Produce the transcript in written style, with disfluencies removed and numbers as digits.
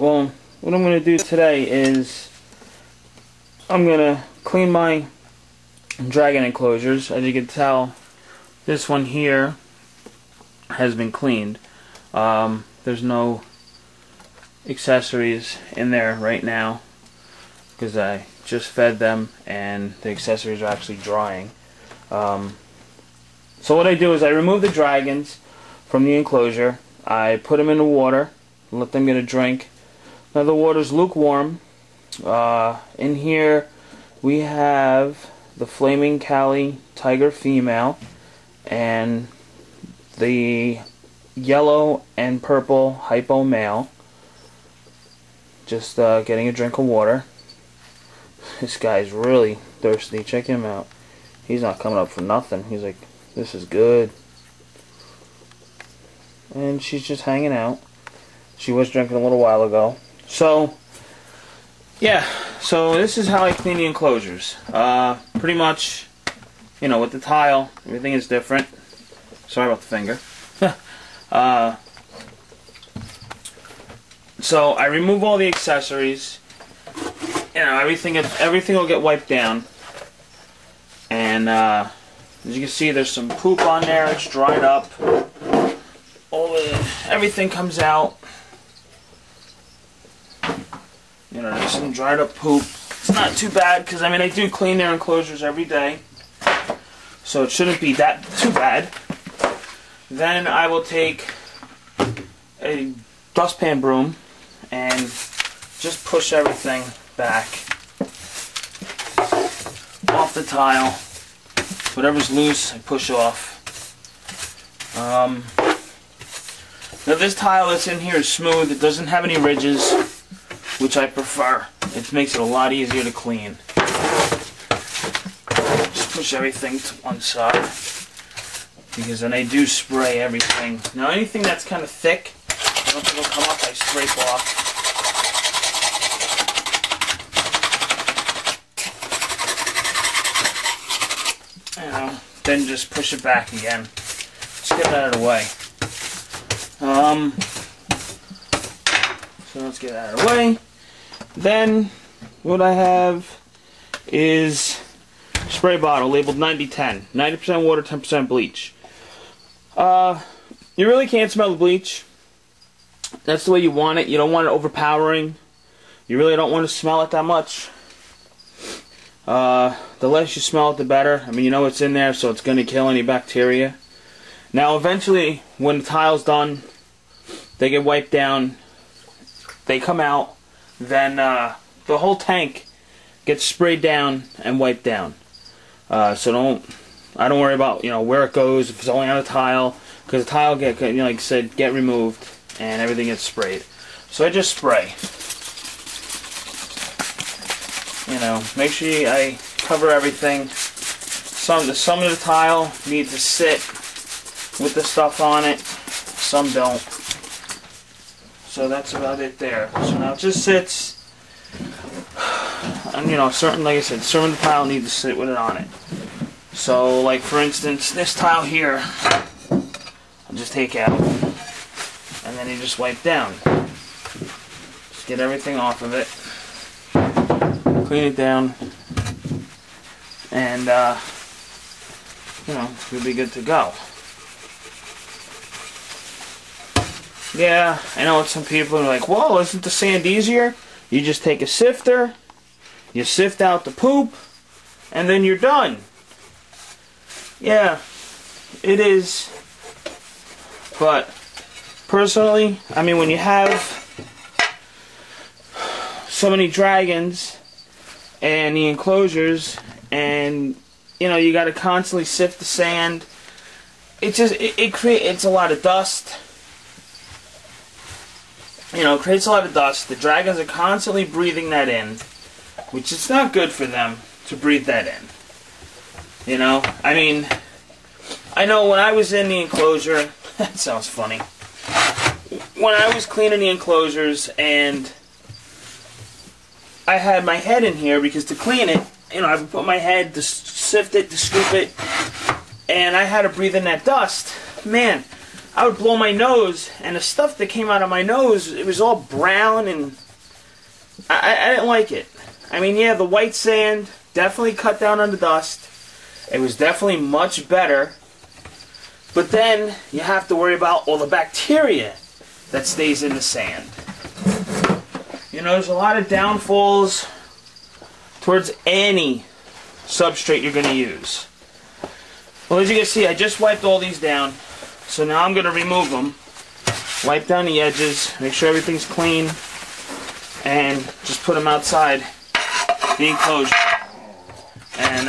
well, what I'm going to do today is I'm going to clean my dragon enclosures. As you can tell, this one here has been cleaned. There's no accessories in there right now because I just fed them and the accessories are actually drying. So what I do is I remove the dragons from the enclosure. I put them in the water, let them get a drink. Now the water's lukewarm. In here we have the Flaming Cali Tiger female and the yellow and purple hypo male. Just getting a drink of water. This guy's really thirsty. Check him out. He's not coming up for nothing. He's like, this is good. And she's just hanging out. She was drinking a little while ago. So, yeah. So this is how I clean the enclosures. Pretty much, you know, with the tile, everything is different. Sorry about the finger. So I remove all the accessories. You know, everything will get wiped down. And as you can see, there's some poop on there. It's dried up. Everything comes out. You know, there's some dried up poop. It's not too bad because I mean I do clean their enclosures every day, so it shouldn't be that too bad. Then I will take a dustpan broom and just push everything back off the tile. Whatever's loose, I push off. Now this tile that's in here is smooth. It doesn't have any ridges, which I prefer. It makes it a lot easier to clean. Just push everything to one side, because then I do spray everything. Now anything that's kind of thick, I don't think it'll come up, I scrape off. Then just push it back again. Just get that out of the way. So let's get that out of the way. Then what I have is a spray bottle labeled 90-10. 90% water, 10% bleach. You really can't smell the bleach. That's the way you want it. You don't want it overpowering. You really don't want to smell it that much. The less you smell it, the better. I mean, you know it's in there, so it's going to kill any bacteria. Now, eventually, when the tile's done, they get wiped down, they come out, then the whole tank gets sprayed down and wiped down. So I don't worry about, you know, where it goes, if it's only on a tile, because the tile get, you know, like I said, get removed, and everything gets sprayed. So I just spray. You know, make sure I cover everything. Some of the tile need to sit with the stuff on it. Some don't. So that's about it there. So now it just sits. And you know, like I said, certain tile needs to sit with it on it. So, like for instance, this tile here, I'll just take out, and then you just wipe down. Just get everything off of it. Clean it down, and you know, you'll be good to go. Yeah, I know some people are like, "Whoa, isn't the sand easier?" You just take a sifter, you sift out the poop, and then you're done. Yeah, it is. But personally, I mean, when you have so many dragons and the enclosures, and you know, you got to constantly sift the sand. It creates a lot of dust. You know, it creates a lot of dust. The dragons are constantly breathing that in, which is not good for them to breathe that in. You know, I mean, I know when I was in the enclosure, that sounds funny. When I was cleaning the enclosures and I had my head in here, because to clean it, you know, I would put my head to sift it, to scoop it, and I had to breathe in that dust. Man, I would blow my nose, and the stuff that came out of my nose, it was all brown, and I didn't like it. I mean, yeah, the white sand definitely cut down on the dust. It was definitely much better. But then you have to worry about all the bacteria that stays in the sand. You know, there's a lot of downfalls towards any substrate you're going to use. Well, as you can see, I just wiped all these down. So now I'm going to remove them. Wipe down the edges, make sure everything's clean, and just put them outside the enclosure. And